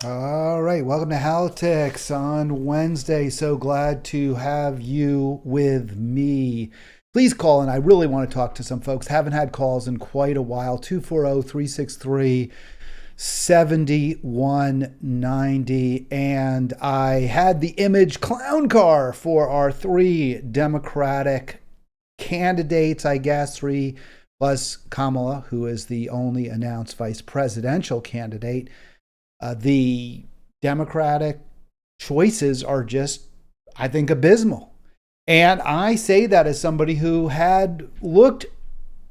All right, welcome to Halitics on Wednesday. So glad to have you with me. Please call in. I really want to talk to some folks. Haven't had calls in quite a while. 240-363-7190. And I had the image clown car for our three Democratic candidates, I guess, three plus Kamala, who is the only announced vice presidential candidate. The Democratic choices are just, I think, abysmal. And I say that as somebody who had looked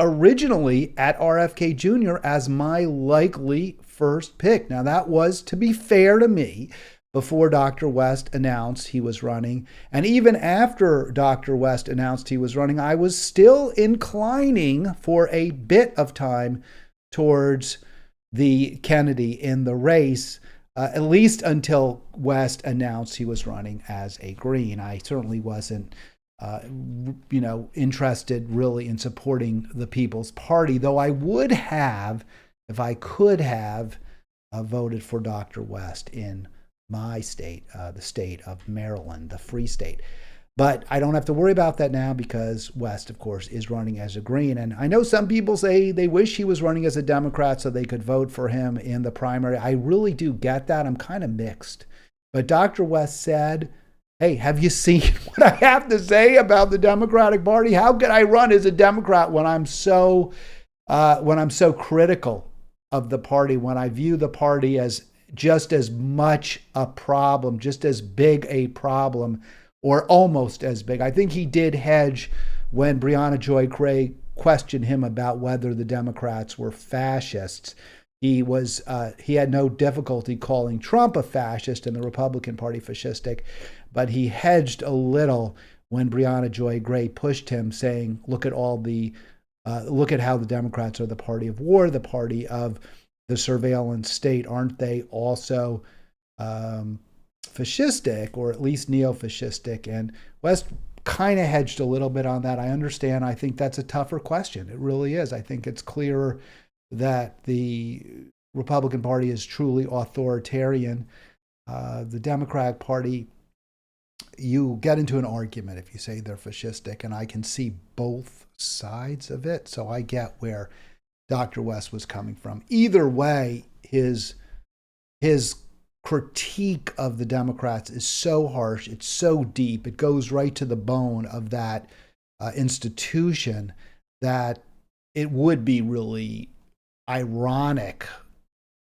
originally at RFK Jr. as my likely first pick. Now, that was, to be fair to me, before Dr. West announced he was running. And even after Dr. West announced he was running, I was still inclining for a bit of time towards the Kennedy in the race, at least until West announced he was running as a Green. I certainly wasn't, interested really in supporting the People's Party, though I would have, if I could have, voted for Dr. West in my state, the state of Maryland, the free state. But I don't have to worry about that now because West, of course, is running as a Green. And I know some people say they wish he was running as a Democrat so they could vote for him in the primary. I really do get that. I'm kind of mixed. But Dr. West said, hey, have you seen what I have to say about the Democratic Party? How could I run as a Democrat when I'm so critical of the party, when I view the party as just as much a problem, just as big a problem, or almost as big? I think he did hedge when Breonna Joy Gray questioned him about whether the Democrats were fascists. He had no difficulty calling Trump a fascist and the Republican Party fascistic, but he hedged a little when Breonna Joy Gray pushed him, saying, "Look at how the Democrats are the party of war, the party of the surveillance state. Aren't they also fascistic, or at least neo-fascistic?" And West kind of hedged a little bit on that. I understand. I think that's a tougher question. It really is. I think it's clearer that the Republican Party is truly authoritarian. The Democratic Party, you get into an argument if you say they're fascistic, and I can see both sides of it. So I get where Dr. West was coming from. Either way, his critique of the Democrats is so harsh, it's so deep, it goes right to the bone of that institution, that it would be really ironic,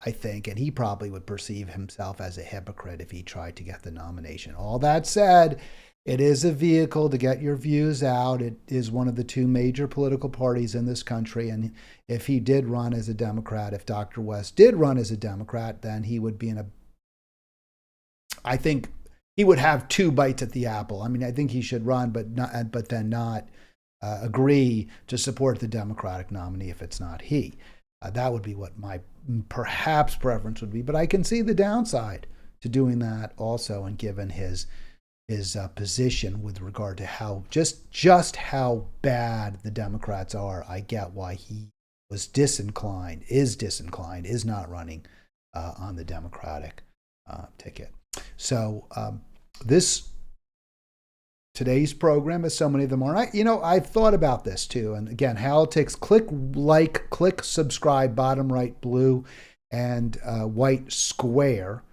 I think, and he probably would perceive himself as a hypocrite if he tried to get the nomination. All that said, it is a vehicle to get your views out. It is one of the two major political parties in this country. And if he did run as a Democrat, if Dr. West did run as a Democrat, then he would be I think he would have two bites at the apple. I mean, I think he should run, but then not agree to support the Democratic nominee if it's not he. That would be what my perhaps preference would be. But I can see the downside to doing that also, and given his position with regard to how just how bad the Democrats are, I get why he was disinclined, is not running on the Democratic ticket. So today's program, as so many of them are, I've thought about this too. And again, Halitics, click subscribe, bottom right blue and white square.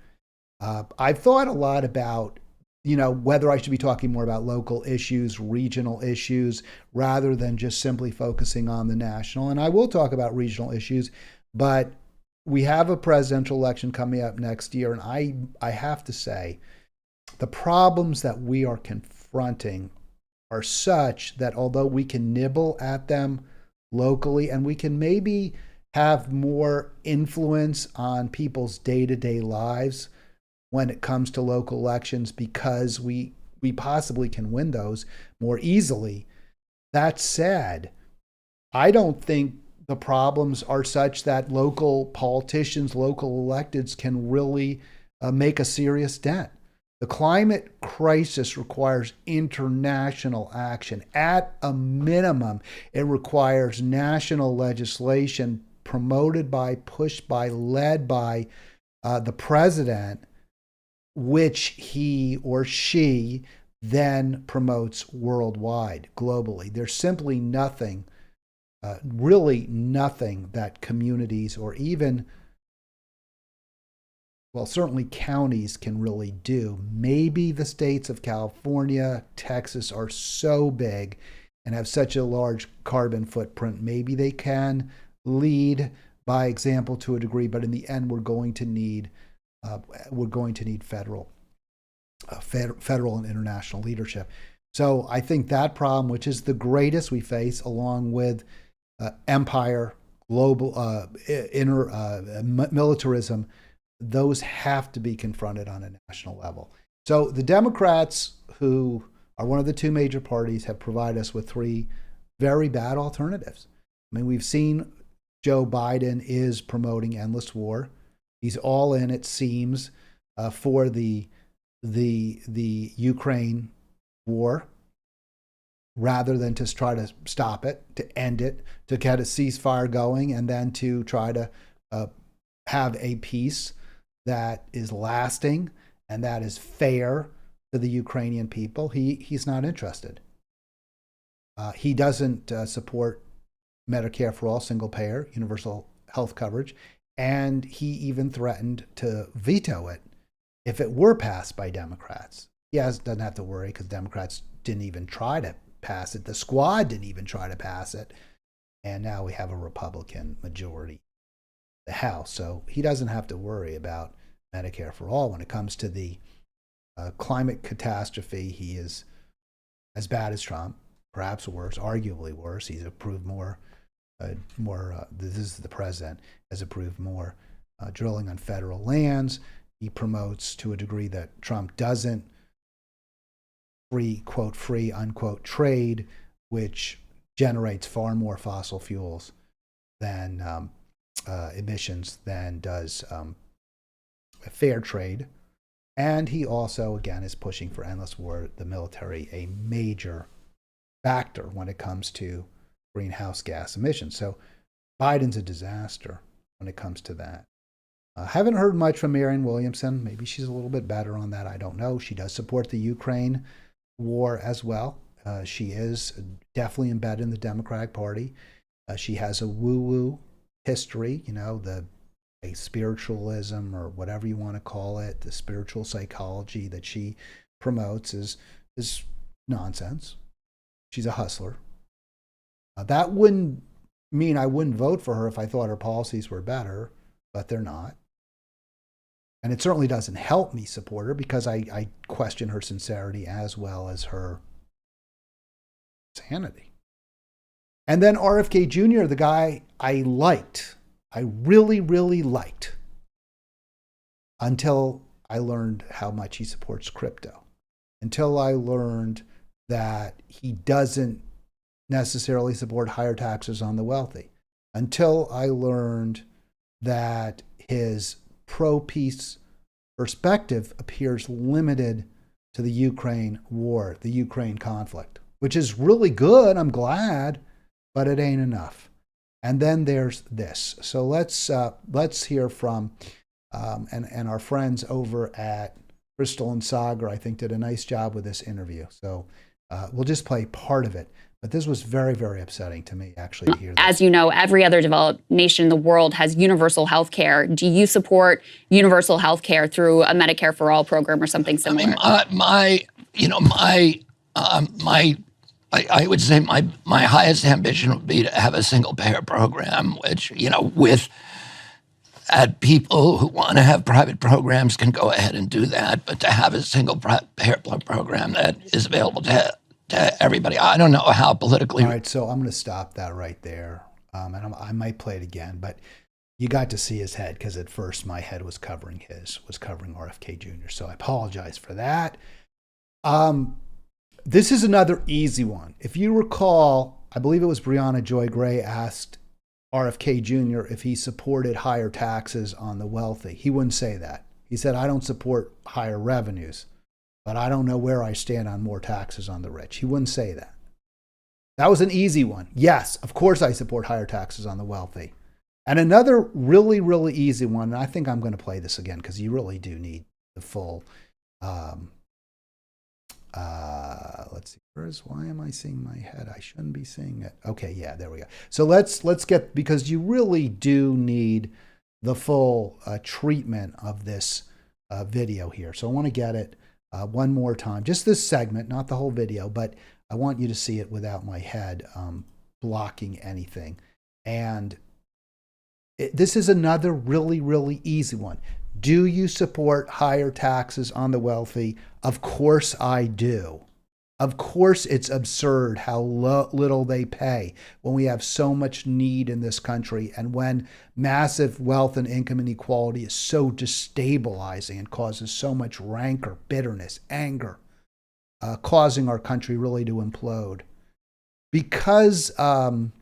I've thought a lot about, whether I should be talking more about local issues, regional issues, rather than just simply focusing on the national. And I will talk about regional issues, but we have a presidential election coming up next year. And I have to say, the problems that we are confronting are such that although we can nibble at them locally and we can maybe have more influence on people's day-to-day lives when it comes to local elections, because we possibly can win those more easily. That said, I don't think the problems are such that local politicians, local electeds can really make a serious dent. The climate crisis requires international action. At a minimum, it requires national legislation promoted by, pushed by, led by the president, which he or she then promotes worldwide, globally. There's simply nothing, really nothing that communities or even, well, certainly counties can really do. Maybe the states of California, Texas are so big and have such a large carbon footprint. Maybe they can lead by example to a degree, but in the end, we're going to need federal and international leadership. So I think that problem, which is the greatest we face, along with empire, global militarism, those have to be confronted on a national level. So the Democrats, who are one of the two major parties, have provided us with three very bad alternatives. I mean, we've seen Joe Biden is promoting endless war. He's all in, it seems, for the Ukraine war, rather than to try to stop it, to end it, to get a ceasefire going, and then to try to have a peace that is lasting and that is fair to the Ukrainian people. He's not interested. He doesn't support Medicare for all, single payer, universal health coverage, and he even threatened to veto it if it were passed by Democrats. He doesn't have to worry because Democrats didn't even try to pass it. The squad didn't even try to pass it. And now we have a Republican majority in the House. So he doesn't have to worry about Medicare for all. When it comes to the climate catastrophe, he is as bad as Trump, perhaps worse, arguably worse. He's approved more, this is the president, has approved more drilling on federal lands. He promotes, to a degree that Trump doesn't, free, unquote, trade, which generates far more fossil fuels than emissions than does fair trade. And he also, again, is pushing for endless war, the military, a major factor when it comes to greenhouse gas emissions. So Biden's a disaster when it comes to that. Haven't heard much from Marianne Williamson. Maybe she's a little bit better on that. I don't know. She does support the Ukraine war as well. She is definitely embedded in the Democratic Party. She has a woo-woo history, the spiritualism or whatever you want to call it, the spiritual psychology that she promotes is nonsense. She's a hustler. That wouldn't mean I wouldn't vote for her if I thought her policies were better, but they're not. And it certainly doesn't help me support her because I question her sincerity as well as her sanity. And then RFK Jr., the guy I really, really liked, until I learned how much he supports crypto, until I learned that he doesn't necessarily support higher taxes on the wealthy, until I learned that his pro-peace perspective appears limited to the Ukraine war, the Ukraine conflict, which is really good. I'm glad, but it ain't enough. And then there's this. So let's hear from and our friends over at Crystal and Sagar, I think, did a nice job with this interview. So we'll just play part of it. But this was very, very upsetting to me, actually, to hear that. As you know, every other developed nation in the world has universal health care. Do you support universal health care through a Medicare for All program or something similar? I would say my highest ambition would be to have a single payer program, which, with people who want to have private programs can go ahead and do that, but to have a single payer program that is available to everybody. I don't know how politically. All right, so I'm going to stop that right there. And I might play it again, but you got to see his head because at first my head was covering RFK Jr. So I apologize for that. This is another easy one. If you recall, I believe it was Brianna Joy Gray asked RFK Jr. if he supported higher taxes on the wealthy. He wouldn't say that. He said, I don't support higher revenues, but I don't know where I stand on more taxes on the rich. He wouldn't say that. That was an easy one. Yes, of course I support higher taxes on the wealthy. And another really, really easy one, and I think I'm going to play this again because you really do need the full. Let's see. Why am I seeing my head? I shouldn't be seeing it. Okay, yeah, there we go. So let's get, because you really do need the full treatment of this video here. So I want to get it one more time, just this segment, not the whole video, but I want you to see it without my head blocking anything. And this is another really, really easy one. Do you support higher taxes on the wealthy? Of course I do. Of course it's absurd how little they pay when we have so much need in this country, and when massive wealth and income inequality is so destabilizing and causes so much rancor, bitterness, anger, causing our country really to implode. Because, and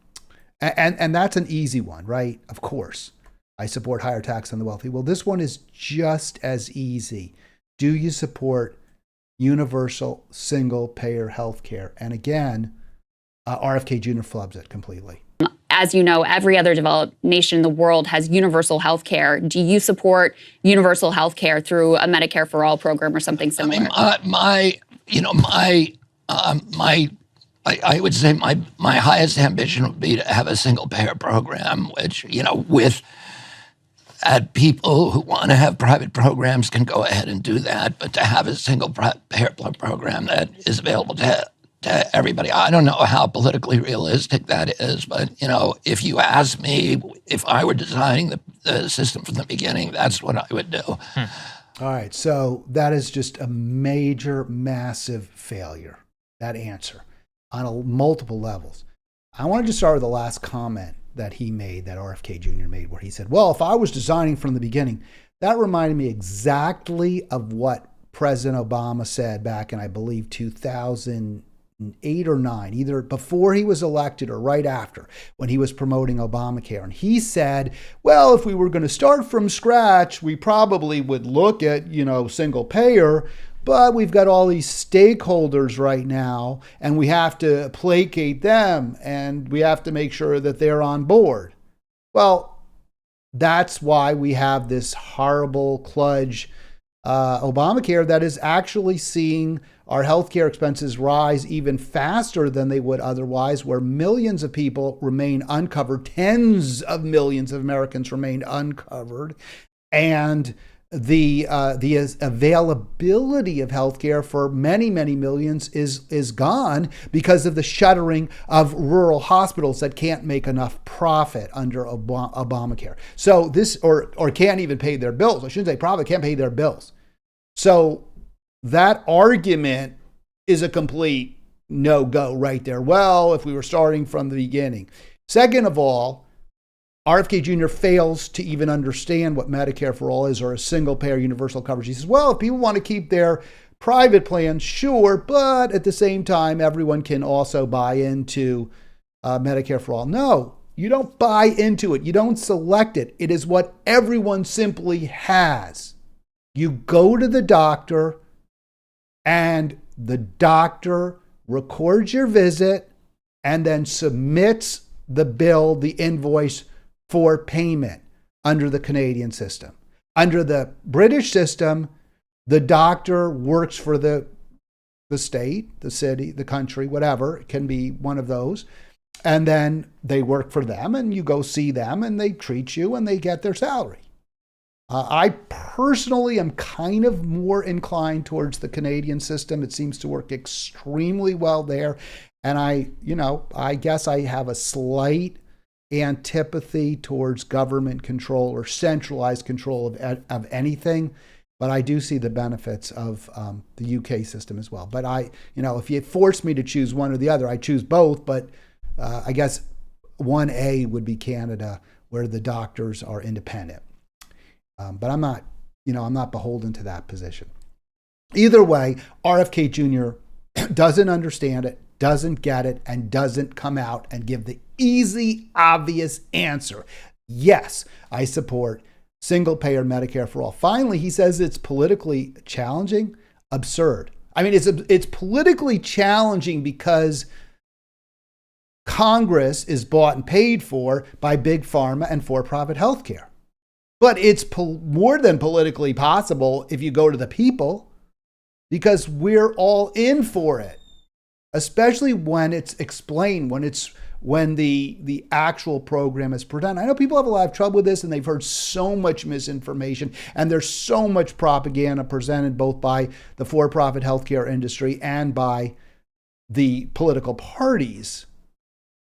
that's an easy one, right? Of course, I support higher tax on the wealthy. Well, this one is just as easy. Do you support universal single payer health care? And again, RFK Jr. flubs it completely. As you know, every other developed nation in the world has universal health care. Do you support universal health care through a Medicare for All program or something similar? I would say my highest ambition would be to have a single payer program, which, with people who want to have private programs can go ahead and do that, but to have a single payer program that is available to everybody. I don't know how politically realistic that is, but, if you ask me, if I were designing the system from the beginning, that's what I would do. All right, so that is just a major, massive failure, that answer, on multiple levels. I wanted to start with the last comment that he made, that RFK Jr. made, where he said, well, if I was designing from the beginning, that reminded me exactly of what President Obama said back in, I believe, 2008 or 9, either before he was elected or right after, when he was promoting Obamacare. And he said, well, if we were going to start from scratch, we probably would look at, single payer, but we've got all these stakeholders right now, and we have to placate them, and we have to make sure that they're on board. Well, that's why we have this horrible kludge Obamacare that is actually seeing our healthcare expenses rise even faster than they would otherwise, where millions of people remain uncovered, tens of millions of Americans remain uncovered, and the availability of healthcare for many, many millions is gone because of the shuttering of rural hospitals that can't make enough profit under Obamacare. So this, or can't even pay their bills. I shouldn't say profit, can't pay their bills. So that argument is a complete no-go right there. Well, if we were starting from the beginning. Second of all, RFK Jr. fails to even understand what Medicare for All is, or a single payer universal coverage. He says, well, if people want to keep their private plans, sure, but at the same time, everyone can also buy into Medicare for All. No, you don't buy into it. You don't select it. It is what everyone simply has. You go to the doctor, and the doctor records your visit and then submits the bill, the invoice, for payment under the Canadian system. Under the British system, the doctor works for the state, the city, the country, whatever. It can be one of those. And then they work for them, and you go see them, and they treat you, and they get their salary. I personally am kind of more inclined towards the Canadian system. It seems to work extremely well there. And I guess I have a slight antipathy towards government control or centralized control of anything, but I do see the benefits of the UK system as well. But if you force me to choose one or the other, I choose both. But I guess 1A would be Canada, where the doctors are independent. But I'm not beholden to that position. Either way, RFK Jr. doesn't understand it, doesn't get it, and doesn't come out and give the easy, obvious answer. Yes, I support single payer Medicare for all. Finally, he says it's politically challenging. Absurd. I mean, it's politically challenging because Congress is bought and paid for by big pharma and for-profit healthcare. But it's more than politically possible if you go to the people, because we're all in for it, especially when it's explained, when the actual program is presented. I know people have a lot of trouble with this, and they've heard so much misinformation, and there's so much propaganda presented both by the for-profit healthcare industry and by the political parties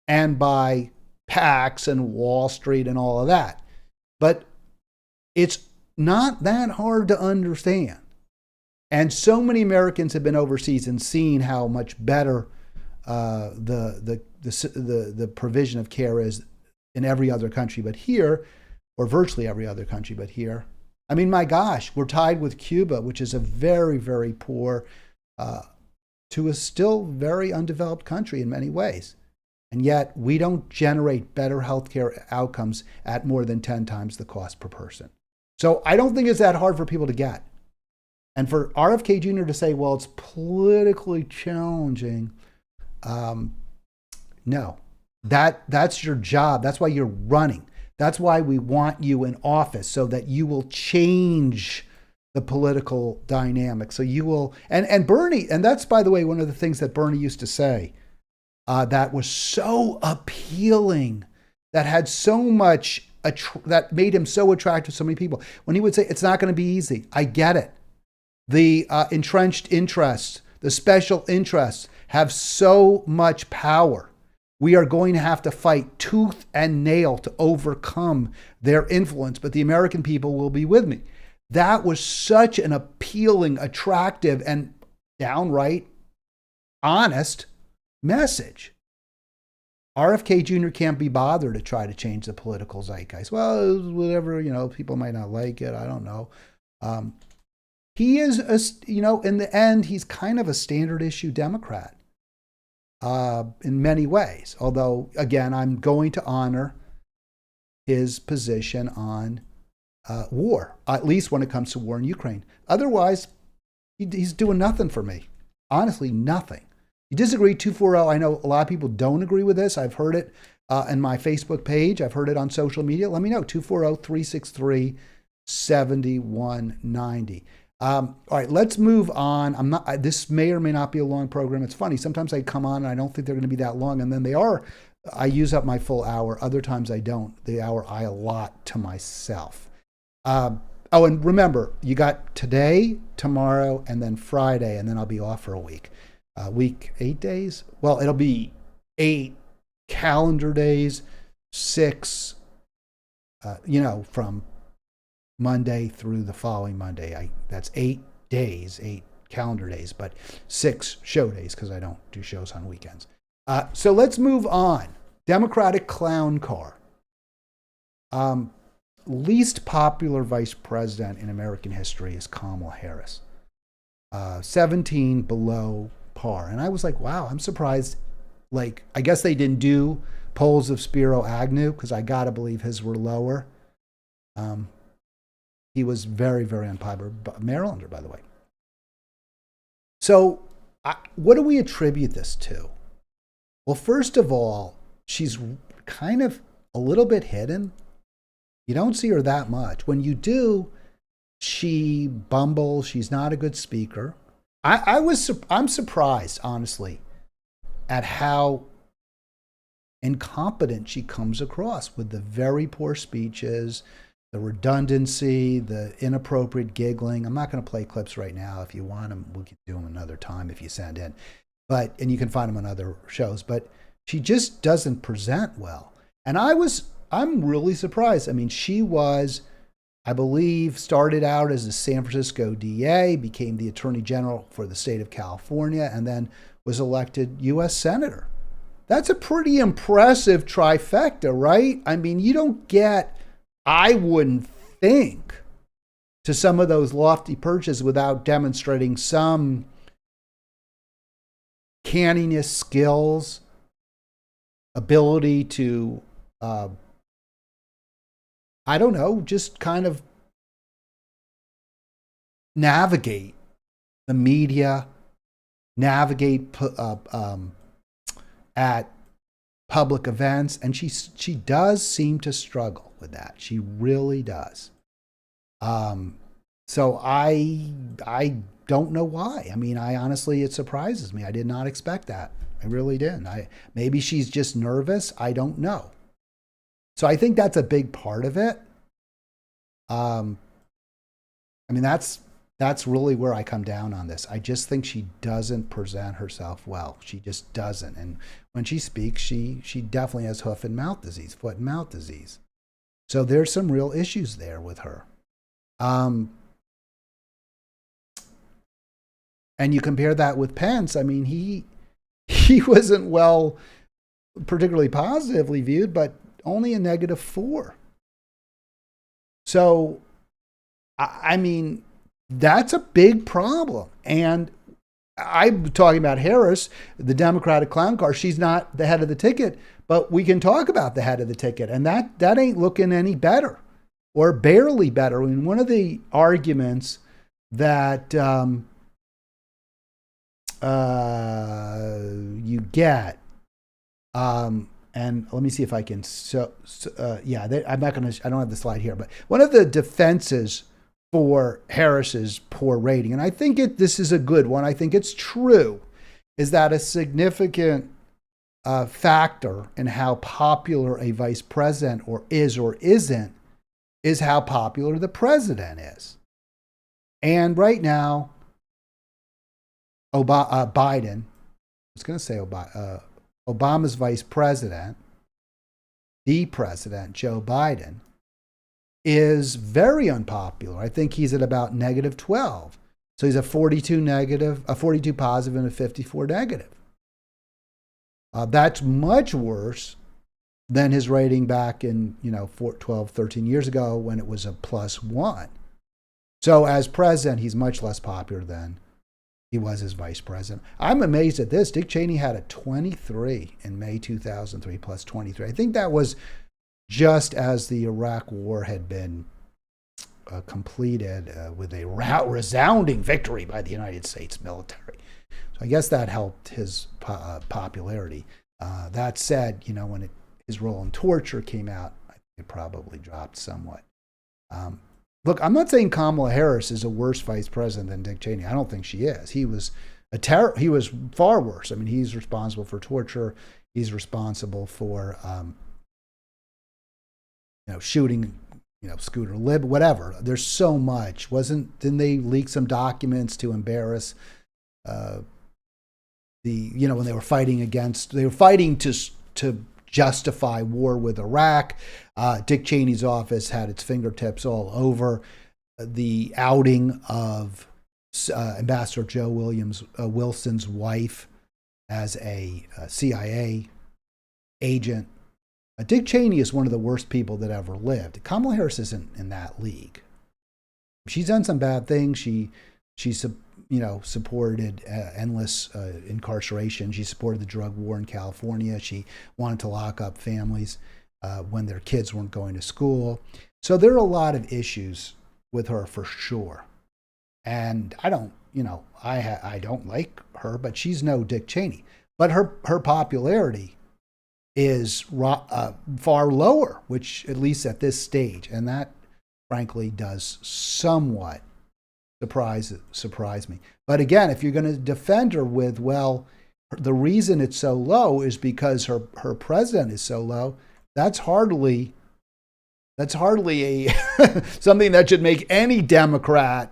and by PACs and Wall Street and all of that. But it's not that hard to understand. And so many Americans have been overseas and seen how much better the provision of care is in every other country but here, or virtually every other country but here. I mean, my gosh, we're tied with Cuba, which is a very, very poor, to a still very undeveloped country in many ways. And yet we don't generate better healthcare outcomes at more than 10 times the cost per person. So I don't think it's that hard for people to get. And for RFK Jr. to say, well, it's politically challenging, no. That's your job. That's why you're running. That's why we want you in office, so that you will change the political dynamic. So you will, and Bernie, and that's, by the way, one of the things that Bernie used to say that was so appealing, that had so much, that made him so attractive to so many people. When he would say, it's not going to be easy. I get it. The entrenched interests, the special interests have so much power. We are going to have to fight tooth and nail to overcome their influence, but the American people will be with me. That was such an appealing, attractive, and downright honest message. RFK Jr. can't be bothered to try to change the political zeitgeist. Well, whatever, people might not like it. I don't know. He is, in the end, he's kind of a standard issue Democrat in many ways. Although, again, I'm going to honor his position on war, at least when it comes to war in Ukraine. Otherwise, he's doing nothing for me. Honestly, nothing. You disagree, 240. I know a lot of people don't agree with this. I've heard it in my Facebook page. I've heard it on social media. Let me know, 240-363-7190. All right, let's move on. This may or may not be a long program. It's funny. Sometimes I come on and I don't think they're going to be that long, and then they are. I use up my full hour. Other times I don't. The hour I allot to myself. And remember, you got today, tomorrow, and then Friday, and then I'll be off for a week. 8 days? Well, it'll be 8 calendar days, 6, from Monday through the following Monday. That's 8 days, 8 calendar days, but 6 show days because I don't do shows on weekends. So let's move on. Democratic clown car. Least popular vice president in American history is Kamala Harris. 17 below par. And I was like, wow, I'm surprised. Like, I guess they didn't do polls of Spiro Agnew, because I got to believe his were lower. He was very, very unpopular. Marylander, by the way. So what do we attribute this to? Well, first of all, she's kind of a little bit hidden. You don't see her that much. When you do, she bumbles. She's not a good speaker. I'm surprised, honestly, at how incompetent she comes across with the very poor speeches, the redundancy, the inappropriate giggling. I'm not going to play clips right now. If you want them, we can do them another time if you send in. And you can find them on other shows. But she just doesn't present well. And I'm really surprised. I mean, she was, I believe, started out as a San Francisco DA, became the Attorney General for the state of California, and then was elected U.S. Senator. That's a pretty impressive trifecta, right? I mean, you don't get, I wouldn't think, to some of those lofty perches without demonstrating some canniness, skills, ability to, I don't know, just kind of navigate the media, navigate at public events, and she does seem to struggle with that. She really does. So I don't know why. I mean, I honestly, it surprises me. I did not expect that. I really didn't. Maybe she's just nervous. I don't know. So I think that's a big part of it. I mean, that's really where I come down on this. I just think she doesn't present herself well. She just doesn't. And when she speaks, she definitely has foot and mouth disease. So there's some real issues there with her. And you compare that with Pence. I mean, he wasn't particularly positively viewed, but only a -4. So, I mean, that's a big problem. And I'm talking about Harris, the Democratic clown car. She's not the head of the ticket, but we can talk about the head of the ticket. And that ain't looking any better, or barely better. I mean, one of the arguments that you get, and let me see if I can. I'm not going to. I don't have the slide here, but one of the defenses for Harris's poor rating, and I think this is a good one. I think it's true, is that a significant factor in how popular a vice president or isn't is how popular the president is. And right now, Biden, I was going to say Obama's vice president, the president, Joe Biden, is very unpopular. I think he's at about -12. So he's a 42 positive and a 54 negative. That's much worse than his rating back in, 12, 13 years ago when it was a +1. So as president, he's much less popular than he was as vice president. I'm amazed at this. Dick Cheney had a 23 in May 2003, plus 23. I think that was just as the Iraq War had been completed with a resounding victory by the United States military. So I guess that helped his popularity. That said, when his role in torture came out, I think it probably dropped somewhat. Look, I'm not saying Kamala Harris is a worse vice president than Dick Cheney. I don't think she is. He was he was far worse. I mean, he's responsible for torture. He's responsible for shooting, Scooter Lib, whatever. There's so much. Didn't they leak some documents to embarrass when they were fighting to justify war with Iraq. Dick Cheney's office had its fingertips all over the outing of Ambassador Joe Wilson's wife as a CIA agent. Dick Cheney is one of the worst people that ever lived. Kamala Harris isn't in that league. She's done some bad things. She supported endless incarceration. She supported the drug war in California. She wanted to lock up families when their kids weren't going to school. So there are a lot of issues with her for sure. And I don't like her, but she's no Dick Cheney. But her popularity is far lower, which at least at this stage, and that frankly does somewhat surprise me. But again, if you're going to defend her with, the reason it's so low is because her president is so low, that's hardly a something that should make any Democrat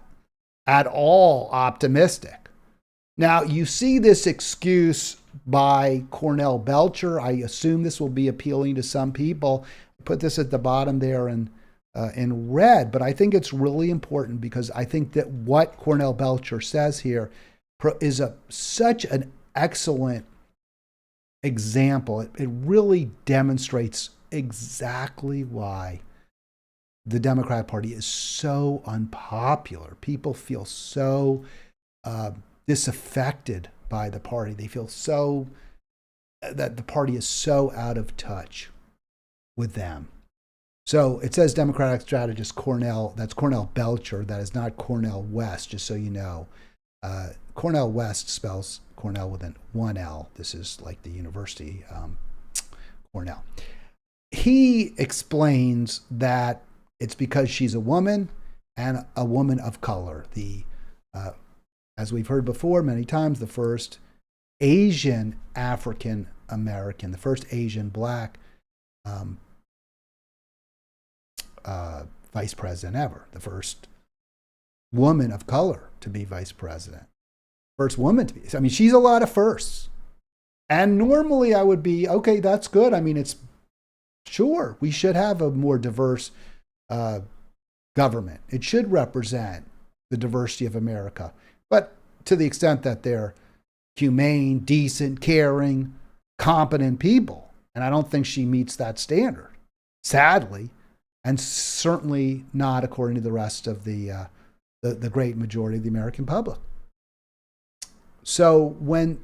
at all optimistic. Now, you see this excuse by Cornel Belcher. I assume this will be appealing to some people. I put this at the bottom there in red, but I think it's really important because I think that what Cornel Belcher says here is such an excellent example. It really demonstrates exactly why the Democratic Party is so unpopular. People feel so disaffected by the party. They feel so that the party is so out of touch with them. So it says Democratic strategist Cornel, that's Cornel Belcher, that is not Cornel West, just so you know. Cornel West spells Cornell with one L. This is like the university Cornel. He explains that it's because she's a woman and a woman of color. As we've heard before many times, the first Asian African American, the first Asian Black vice president ever, the first woman of color to be vice president, first woman to be. I mean, she's a lot of firsts. And normally I would be, okay, that's good. I mean, it's sure, we should have a more diverse government. It should represent the diversity of America. But to the extent that they're humane, decent, caring, competent people. And I don't think she meets that standard, sadly, and certainly not according to the rest of the great majority of the American public. So when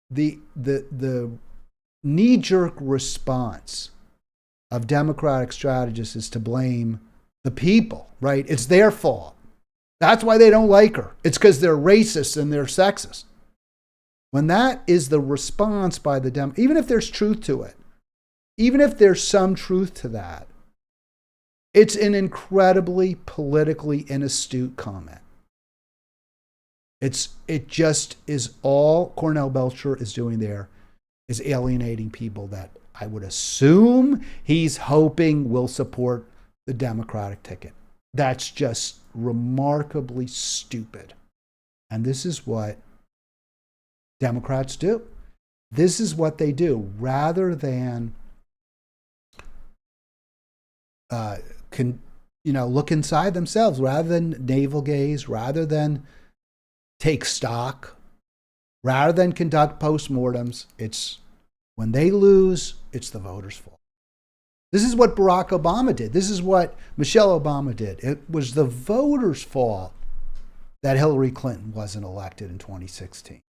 the knee-jerk response of Democratic strategists is to blame the people, right? It's their fault. That's why they don't like her. It's because they're racist and they're sexist. When that is the response by the even if there's truth to it, even if there's some truth to that, it's an incredibly politically inastute comment. It just is all Cornel Belcher is doing there is alienating people that I would assume he's hoping will support the Democratic ticket. That's just remarkably stupid. And this is what Democrats do. This is what they do. Rather than look inside themselves, rather than navel gaze, rather than take stock, rather than conduct postmortems, it's when they lose, it's the voters' fault. This is what Barack Obama did. This is what Michelle Obama did. It was the voters' fault that Hillary Clinton wasn't elected in 2016.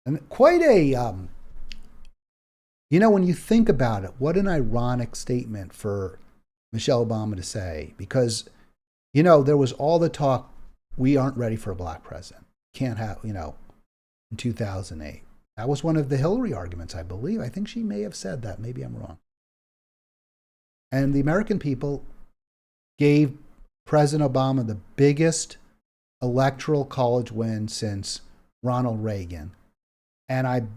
And quite a, when you think about it, what an ironic statement for Michelle Obama to say, because, there was all the talk, we aren't ready for a black president. Can't have, in 2008. That was one of the Hillary arguments, I believe. I think she may have said that. Maybe I'm wrong. And the American people gave President Obama the biggest electoral college win since Ronald Reagan. And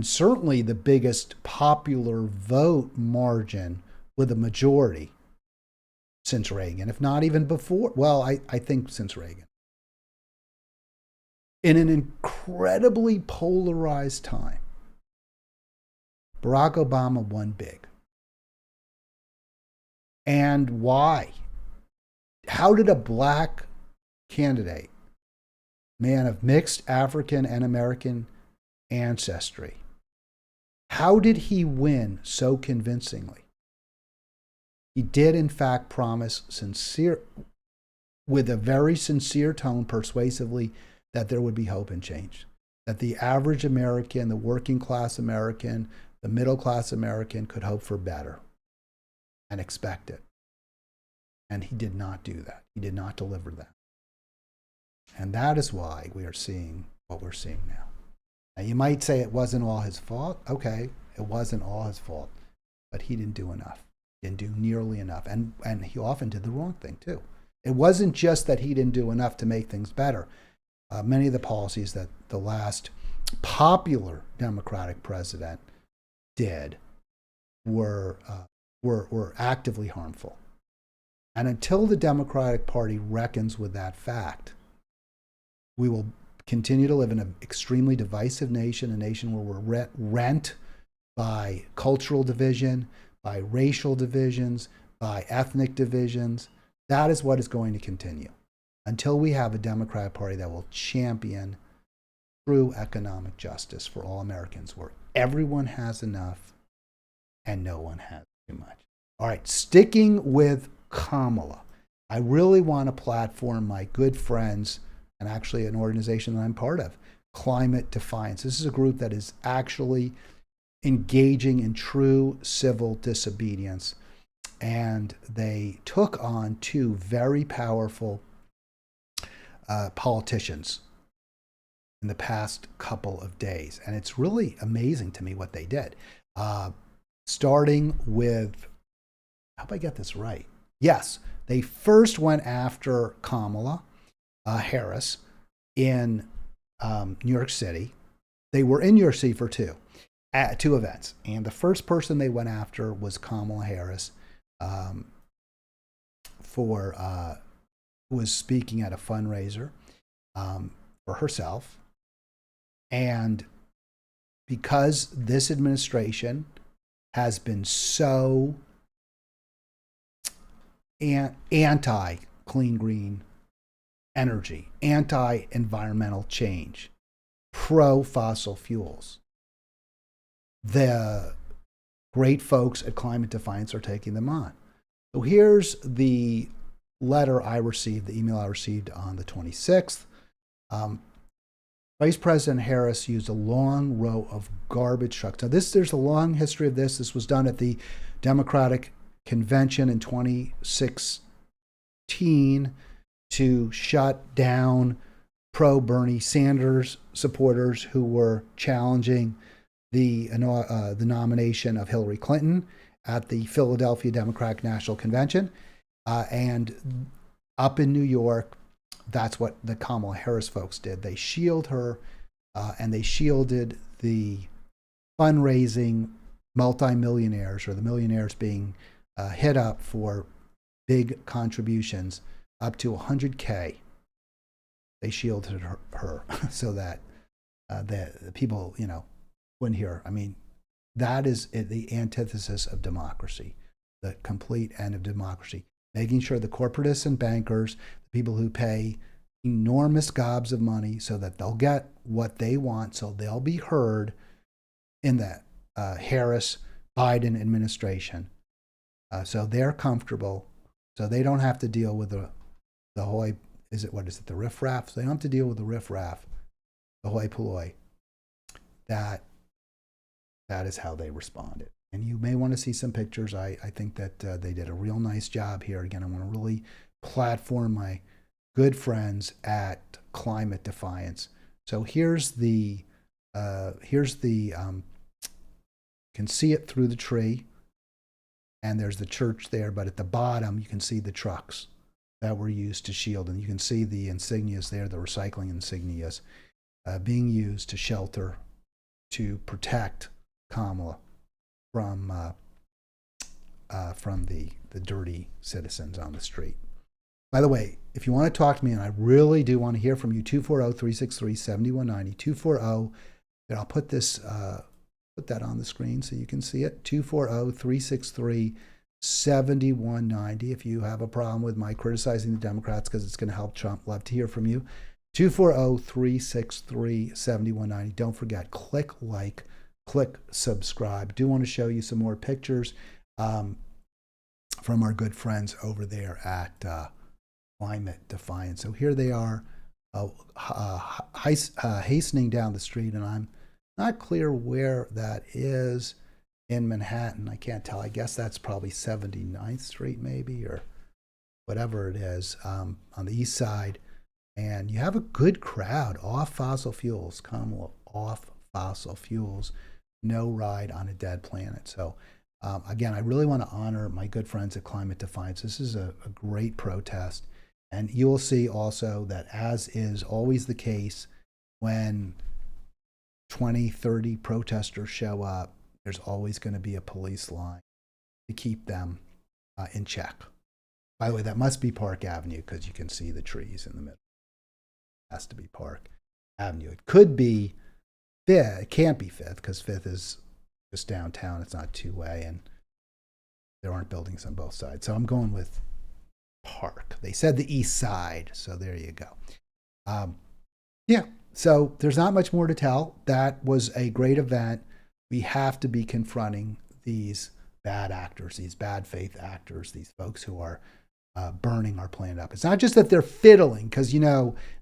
certainly the biggest popular vote margin with a majority since Reagan, if not even before. Well, I think since Reagan. In an incredibly polarized time, Barack Obama won big. And why? How did a black candidate, man of mixed African and American ancestry, how did he win so convincingly? He did, in fact, promise with a very sincere tone, persuasively, that there would be hope and change, that the average American, the working class American, the middle class American could hope for better and expect it. And he did not do that. He did not deliver that. And that is why we are seeing what we're seeing now. Now, you might say it wasn't all his fault. Okay, it wasn't all his fault, but he didn't do enough. He didn't do nearly enough. And he often did the wrong thing, too. It wasn't just that he didn't do enough to make things better. Many of the policies that the last popular Democratic president did were actively harmful. And until the Democratic Party reckons with that fact, we will continue to live in an extremely divisive nation, a nation where we're rent by cultural division, by racial divisions, by ethnic divisions. That is what is going to continue until we have a Democratic Party that will champion true economic justice for all Americans, where everyone has enough and no one has too much. All right, sticking with Kamala, I really want to platform my good friends and actually an organization that I'm part of, Climate Defiance. This is a group that is actually engaging in true civil disobedience. And they took on two very powerful politicians in the past couple of days. And it's really amazing to me what they did. Starting with, how do I get this right? Yes, they first went after Kamala Harris in New York City. They were in New York City for two events. And the first person they went after was Kamala Harris, who was speaking at a fundraiser for herself. And because this administration has been so anti-clean green energy, anti-environmental change, pro-fossil fuels, the great folks at Climate Defiance are taking them on. So here's the letter I received, the email I received on the 26th. Vice President Harris used a long row of garbage trucks. Now, there's a long history of this. This was done at the Democratic Convention in 2016 to shut down pro-Bernie Sanders supporters who were challenging the nomination of Hillary Clinton at the Philadelphia Democratic National Convention. And up in New York, that's what the Kamala Harris folks did. They shielded her, and they shielded the fundraising multimillionaires, or the millionaires being hit up for big contributions up to 100K. They shielded her so that the people, wouldn't hear. I mean, that is the antithesis of democracy, the complete end of democracy. Making sure the corporatists and bankers, the people who pay enormous gobs of money so that they'll get what they want, so they'll be heard in the Harris-Biden administration. So they're comfortable, so they don't have to deal with the hoi, the riffraff? So they don't have to deal with the riffraff, the hoi polloi. That is how they responded. And you may want to see some pictures. I think that they did a real nice job here. Again, I want to really platform my good friends at Climate Defiance. So here's the you can see it through the tree, and there's the church there, but at the bottom you can see the trucks that were used to shield, and you can see the insignias there, the recycling insignias being used to shelter, to protect Kamala from the dirty citizens on the street. By the way, if you want to talk to me, and I really do want to hear from you, 240-363-7190, 240, and I'll put this put that on the screen so you can see it, 240-363-7190. If you have a problem with my criticizing the Democrats because it's going to help Trump, love to hear from you. 240-363-7190. Don't forget, click like, click subscribe. Do want to show you some more pictures from our good friends over there at Climate Defiance. So here they are hastening down the street, and I'm not clear where that is in Manhattan. I can't tell. I guess that's probably 79th Street maybe, or whatever it is, on the east side. And you have a good crowd off fossil fuels, Kamala off fossil fuels, no ride on a dead planet. So again, I really want to honor my good friends at Climate Defiance. This is a great protest. And you will see also that, as is always the case, when 20, 30 protesters show up, there's always going to be a police line to keep them in check. By the way, that must be Park Avenue because you can see the trees in the middle. It has to be Park Avenue. It could be Fifth. It can't be Fifth because Fifth is just downtown. It's not two-way, and there aren't buildings on both sides. So I'm going with Park. They said the east side, so there you go. Yeah, so there's not much more to tell. That was a great event. We have to be confronting these bad actors, these bad faith actors, these folks who are burning our planet up. It's not just that they're fiddling, because,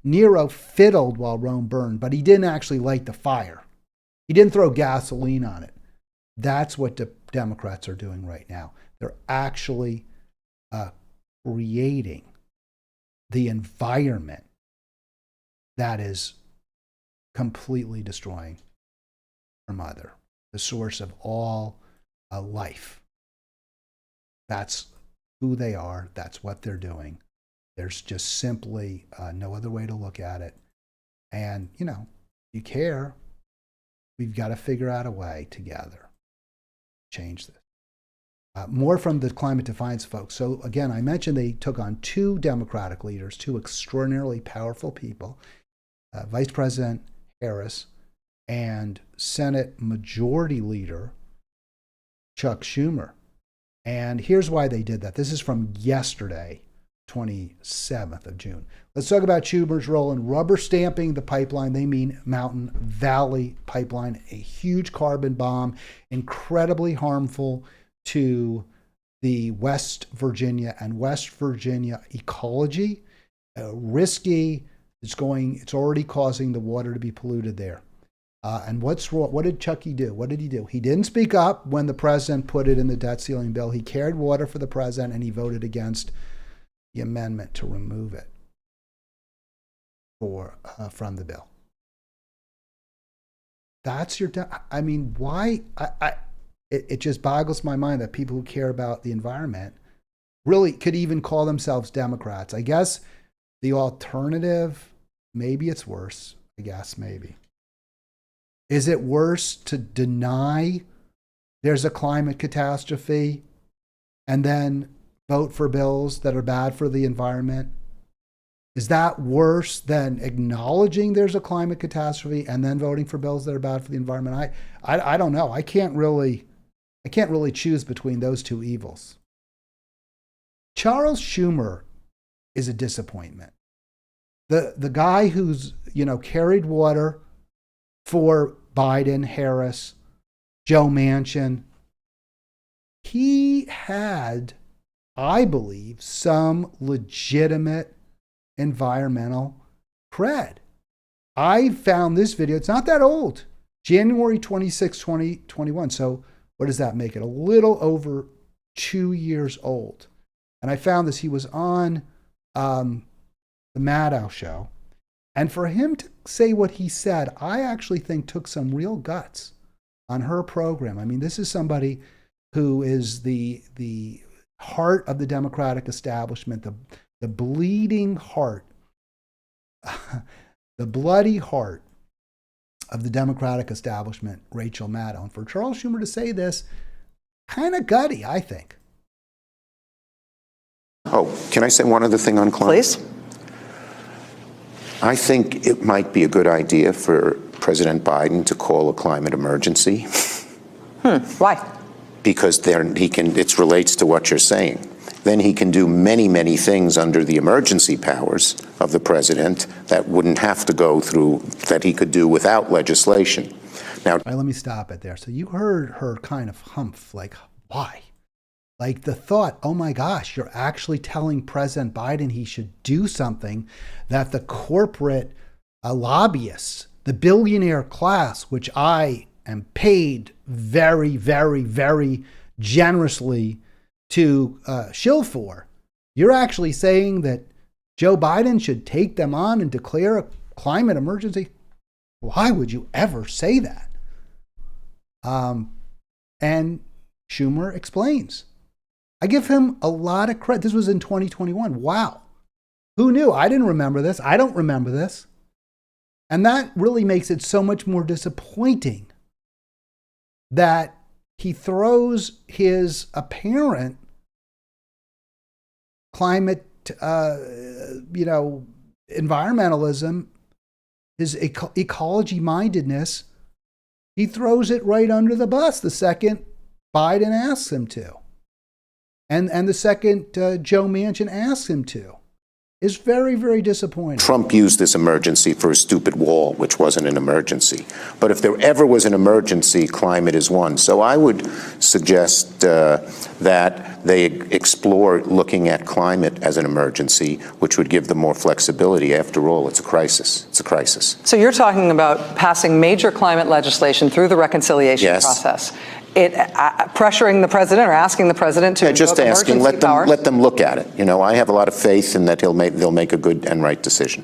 Nero fiddled while Rome burned, but he didn't actually light the fire. He didn't throw gasoline on it. That's what the Democrats are doing right now. They're actually creating the environment that is completely destroying our mother, the source of all life. That's who they are. That's what they're doing. There's just simply no other way to look at it. And, you know, if you care, we've got to figure out a way together to change this. More from the climate defiance folks. So again, I mentioned they took on two Democratic leaders, two extraordinarily powerful people, Vice President Harris and Senate Majority Leader Chuck Schumer. And here's why they did that. This is from yesterday, 27th of June. Let's talk about Schumer's role in rubber stamping the pipeline. They mean Mountain Valley Pipeline, a huge carbon bomb, incredibly harmful to the West Virginia and West Virginia ecology. Risky. It's already causing the water to be polluted there. And what's wrong? What did Chucky do? What did he do? He didn't speak up when the president put it in the debt ceiling bill. He carried water for the president, and he voted against the amendment to remove it from the bill. That's your. I mean, why? It just boggles my mind that people who care about the environment really could even call themselves Democrats. I guess the alternative, maybe it's worse. I guess maybe. Is it worse to deny there's a climate catastrophe and then vote for bills that are bad for the environment? Is that worse than acknowledging there's a climate catastrophe and then voting for bills that are bad for the environment? I don't know. I can't really choose between those two evils. Charles Schumer is a disappointment. The guy who's, carried water for Biden, Harris, Joe Manchin, he had, I believe, some legitimate environmental cred. I found this video. It's not that old. January 26, 2021. So what does that make it? A little over 2 years old. And I found this. He was on the Maddow show. And for him to say what he said, I actually think took some real guts on her program. I mean, this is somebody who is the heart of the Democratic establishment, the bleeding heart, the bloody heart of the Democratic establishment, Rachel Maddow. And for Charles Schumer to say this, kind of gutty, I think. Oh, can I say one other thing on climate? Please. I think it might be a good idea for President Biden to call a climate emergency. Why? Because then it relates to what you're saying. Then he can do many, many things under the emergency powers of the president that wouldn't have to go through, that he could do without legislation. Now, all right, let me stop it there. So you heard her kind of humph, like, why? Like the thought, oh my gosh, you're actually telling President Biden he should do something that the corporate lobbyists, the billionaire class, which I am paid very, very, very generously to shill for. You're actually saying that Joe Biden should take them on and declare a climate emergency? Why would you ever say that? And Schumer explains. I give him a lot of credit. This was in 2021. Wow. Who knew? I didn't remember this. I don't remember this. And that really makes it so much more disappointing that he throws his apparent climate, environmentalism, his ecology mindedness, he throws it right under the bus the second Biden asks him to. And the second Joe Manchin asks him to. Is very, very disappointing. Trump used this emergency for a stupid wall, which wasn't an emergency. But if there ever was an emergency, climate is one. So I would suggest that they explore looking at climate as an emergency, which would give them more flexibility. After all, it's a crisis. It's a crisis. So you're talking about passing major climate legislation through the reconciliation process. Pressuring the president or asking the president to just asking, let them look at it. I have a lot of faith in that they'll make a good and right decision.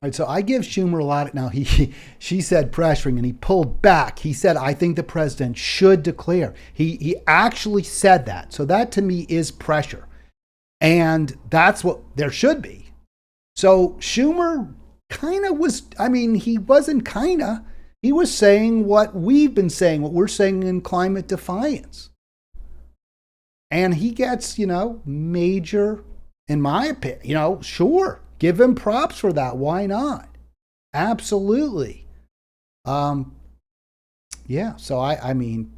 Right, so I give Schumer a lot. Now she said pressuring, and he pulled back. He said, "I think the president should declare." He actually said that. So that to me is pressure, and that's what there should be. So Schumer kind of was. I mean, he wasn't kind of. He was saying what we've been saying, what we're saying in climate defiance, and he gets major, in my opinion. Sure. Give him props for that. Why not? Absolutely. Yeah. So I mean,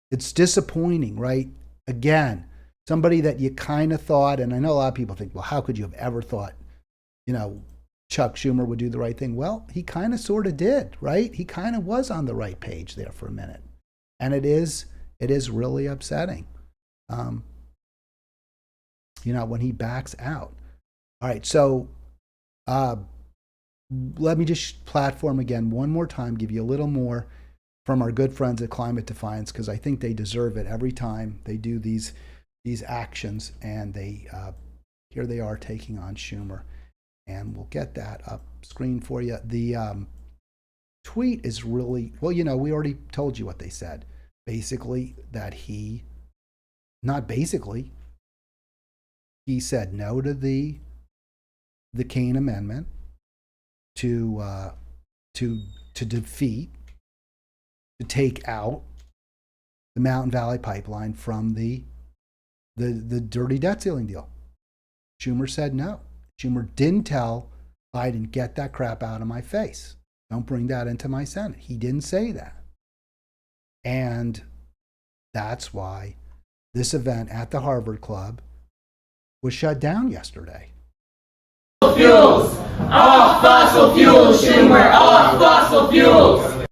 it's disappointing, right? Again, somebody that you kind of thought, and I know a lot of people think, well, how could you have ever thought, Chuck Schumer would do the right thing? Well, he kind of sort of did, right? He kind of was on the right page there for a minute. And it is really upsetting, when he backs out. All right, so let me just platform again one more time, give you a little more from our good friends at Climate Defiance, because I think they deserve it every time they do these actions, and they here they are taking on Schumer, and we'll get that up screen for you. The tweet is really, well, we already told you what they said. Basically, that he said no to the Kane Amendment to defeat, to take out the Mountain Valley Pipeline from the dirty debt ceiling deal. Schumer said no. Schumer didn't tell Biden, get that crap out of my face. Don't bring that into my Senate. He didn't say that. And that's why this event at the Harvard Club was shut down yesterday. Fuels! Off fossil fuels, Schumer! Off fossil fuels!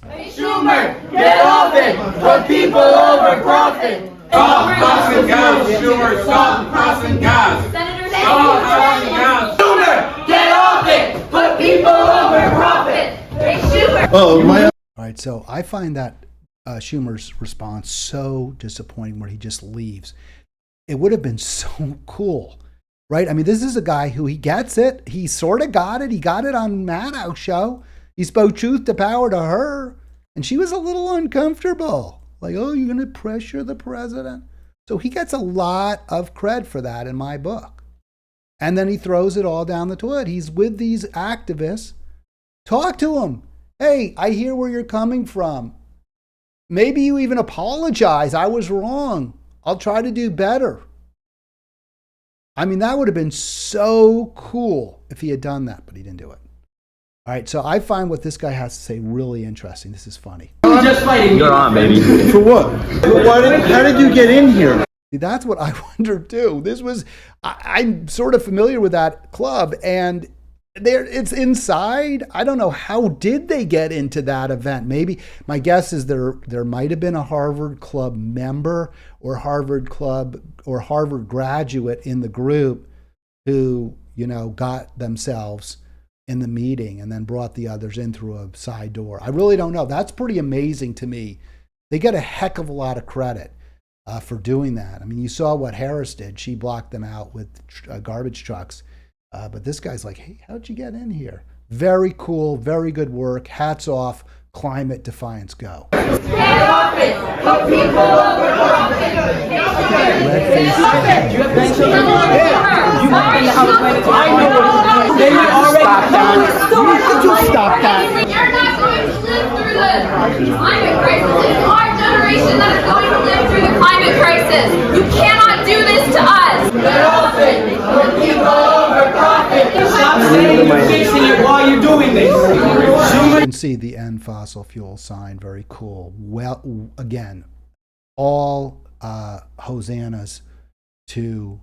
Hey, Schumer, get off it! Put people over profit! Stop crossing gas, Schumer! Stop crossing gas! Stop crossing gas! Schumer, get off it! Put people over profit! Hey, Schumer! All right, so I find that Schumer's response so disappointing where he just leaves. It would have been so cool. Right? I mean, this is a guy who he gets it. He sort of got it. He got it on Maddow's show. He spoke truth to power to her. And she was a little uncomfortable. Like, oh, you're going to pressure the president? So he gets a lot of cred for that in my book. And then he throws it all down the toilet. He's with these activists. Talk to them. Hey, I hear where you're coming from. Maybe you even apologize. I was wrong. I'll try to do better. I mean, that would have been so cool if he had done that, but he didn't do it. All right, so I find what this guy has to say really interesting. This is funny. Just fighting. You're on, baby. For what? How did you get in here? See, that's what I wondered too. I'm sort of familiar with that club, and it's inside. I don't know, how did they get into that event? Maybe my guess is there might have been a Harvard Club member or Harvard Club or Harvard graduate in the group who got themselves in the meeting and then brought the others in through a side door. I really don't know. That's pretty amazing to me. They get a heck of a lot of credit for doing that. I mean, you saw what Harris did. She blocked them out with garbage trucks. But this guy's like, hey, how'd you get in here? Very cool, very good work. Hats off. Climate Defiance, go. Get off it! Put people over profit! Red face. Stop that. You're not going to live through the climate crisis. It's our generation that is going to live through the climate crisis. You cannot do this to us. Get off it! Put people over profit! Stop saying you're fixing it while you're doing this. You can see the end fossil fuel sign, very cool. Well, again, all hosannas to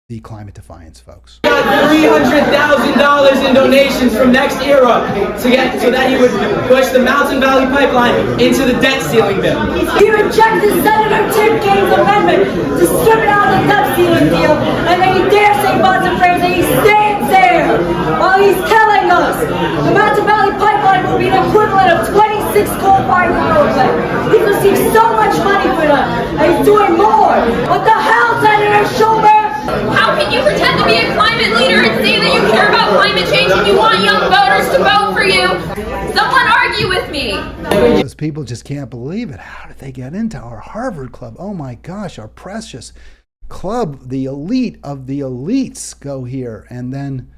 the Climate Defiance folks. $300,000 in donations from Next Era so that he would push the Mountain Valley Pipeline into the debt ceiling bill. He rejected Senator Tim Kaine's amendment to strip it out of the debt ceiling deal, and then he dares say Bonds and Prayers, and he stands there while he's telling us the Mountain Valley Pipeline will be the equivalent of 26 coal-fired power plants. He's received so much money for that, and he's doing more. What the hell, Senator Schumer? How can you pretend to be a climate leader and say that you care about climate change if you want young voters to vote for you. Someone argue with me. Those people just can't believe it. How did they get into our Harvard Club? Oh my gosh, our precious club, the elite of the elites go here. And then,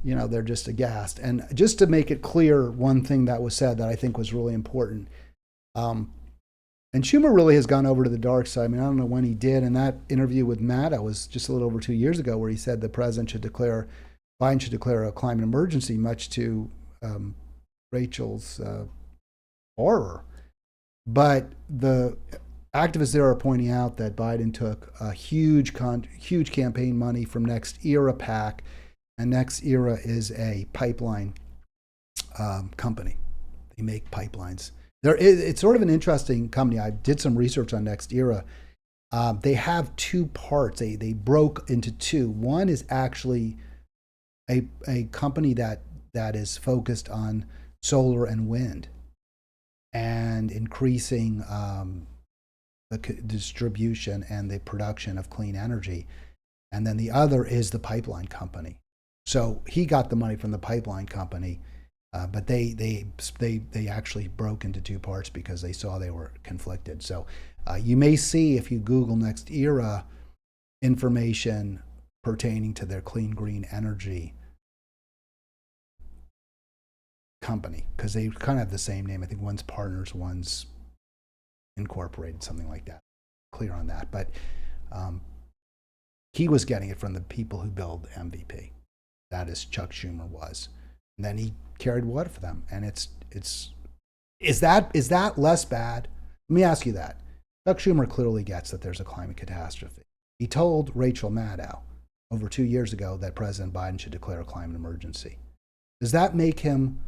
you know, they're just aghast. And just to make it clear, one thing that was said that I think was really important, and Schumer really has gone over to the dark side. I mean, I don't know when he did. In that interview with Maddow was just a little over 2 years ago, where he said the president should declare, Biden should declare a climate emergency, much to Rachel's horror. But the activists there are pointing out that Biden took a huge campaign money from Next Era PAC, and Next Era is a pipeline company. They make pipelines. It's sort of an interesting company. I did some research on Next Era. They have two parts. They broke into two. One is actually a company that is focused on solar and wind and increasing the distribution and the production of clean energy. And then the other is the pipeline company. So he got the money from the pipeline company. But they actually broke into two parts because they saw they were conflicted. So you may see, if you Google Next Era, information pertaining to their clean green energy company, because they kind of have the same name. I think one's Partners, one's Incorporated, something like that. Clear on that. But he was getting it from the people who build MVP. That is, Chuck Schumer was. And then he carried water for them. And is that less bad? Let me ask you that. Chuck Schumer clearly gets that there's a climate catastrophe. He told Rachel Maddow over 2 years ago that President Biden should declare a climate emergency. Does that make him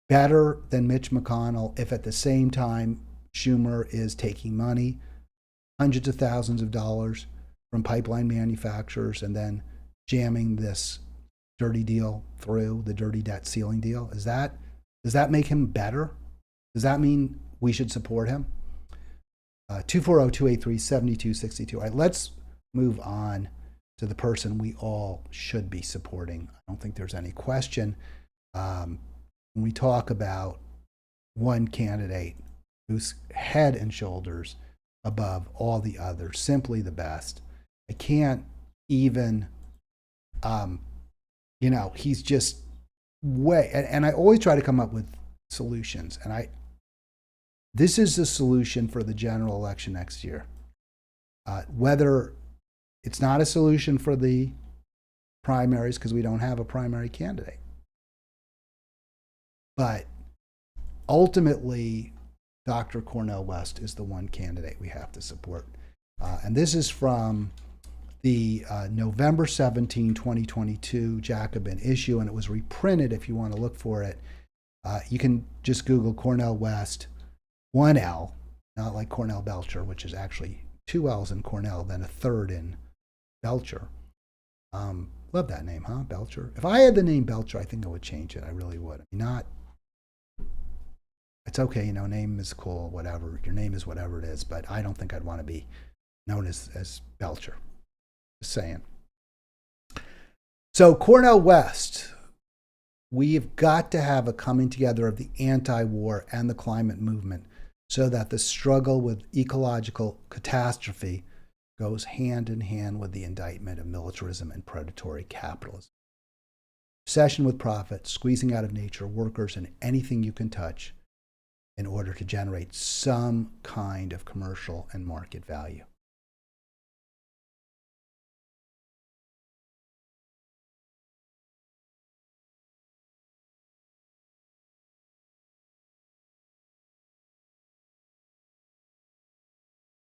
better than Mitch McConnell if at the same time Schumer is taking money, hundreds of thousands of dollars from pipeline manufacturers, and then jamming this dirty deal through, the dirty debt ceiling deal? Does that make him better? Does that mean we should support him? 240-283-7262. All right, let's move on to the person we all should be supporting. I don't think there's any question. When we talk about one candidate who's head and shoulders above all the others, simply the best, I can't even, he's just way, and I always try to come up with solutions. And this is the solution for the general election next year. Whether it's not a solution for the primaries because we don't have a primary candidate. But ultimately, Dr. Cornel West is the one candidate we have to support. And this is from the November 17, 2022 Jacobin issue, and it was reprinted if you want to look for it. You can just Google Cornel West, one L, not like Cornell Belcher, which is actually two L's in Cornell, then a third in Belcher. Love that name, huh? Belcher. If I had the name Belcher, I think I would change it. I really would. It's okay, name is cool, whatever. Your name is whatever it is, but I don't think I'd want to be known as Belcher. Just saying. So Cornel West, we've got to have a coming together of the anti-war and the climate movement so that the struggle with ecological catastrophe goes hand in hand with the indictment of militarism and predatory capitalism. Obsession with profit, squeezing out of nature, workers, and anything you can touch in order to generate some kind of commercial and market value.